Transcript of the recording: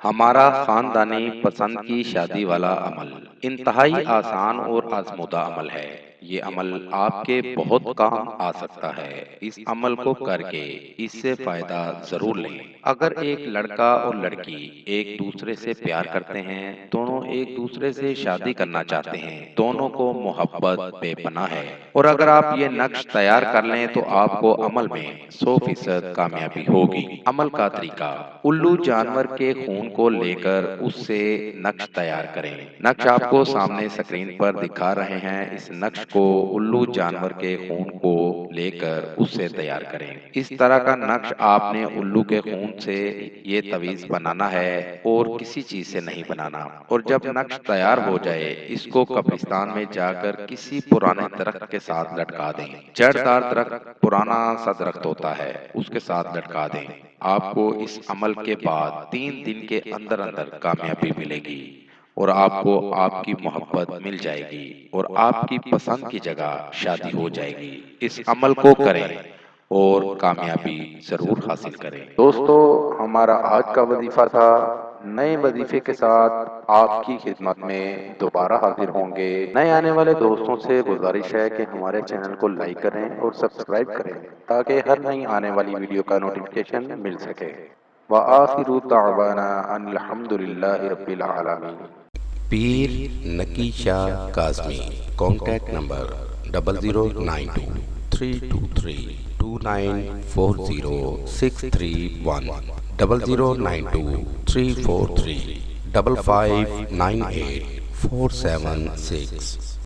ہمارا خاندانی پسند کی شادی والا عمل انتہائی آسان اور آزمودہ عمل ہے۔ یہ عمل آپ کے بہت کام آ سکتا ہے۔ اس عمل کو کر کے اس سے فائدہ ضرور لیں۔ اگر ایک لڑکا اور لڑکی ایک دوسرے سے پیار کرتے ہیں، دونوں ایک دوسرے سے شادی کرنا چاہتے ہیں، دونوں کو محبت بے پناہ ہے، اور اگر آپ یہ نقش تیار کر لیں تو آپ کو عمل میں 100% کامیابی ہوگی۔ عمل کا طریقہ: الو جانور کے خون کو لے کر اس سے نقش تیار کریں۔ نقش آپ کو سامنے اسکرین پر دکھا رہے ہیں۔ اس نقش کو الو جانور کے خون کو لے کر اس سے تیار کریں۔ اس طرح کا نقش آپ نے الو کے خون سے یہ تعویذ بنانا ہے اور کسی چیز سے نہیں بنانا۔ اور جب نقش تیار ہو جائے، اس کو قبرستان میں جا کر کسی پرانے درخت کے ساتھ لٹکا دیں۔ جڑ دار درخت، پرانا سا درخت ہوتا ہے، اس کے ساتھ لٹکا دیں۔ آپ کو اس عمل کے بعد 3 دن کے اندر اندر کامیابی ملے گی، اور آپ کو آپ کی محبت مل جائے گی، اور آپ کی پسند کی جگہ شادی ہو جائے گی۔ اس عمل کو کریں اور کامیابی ضرور حاصل کریں۔ دوستو، ہمارا آج کا وظیفہ تھا۔ نئے وظیفے کے ساتھ آپ کی خدمت میں دوبارہ حاضر ہوں گے۔ نئے آنے والے دوستوں سے گزارش ہے کہ ہمارے چینل کو لائک کریں اور سبسکرائب کریں تاکہ ہر نئی آنے والی ویڈیو کا نوٹیفیکیشن مل سکے۔ وآخر دعوانا ان الحمد للہ رب العالمین۔ پیر نکی شاہ کاظمی، کانٹیکٹ نمبر 009233294063 00923435598476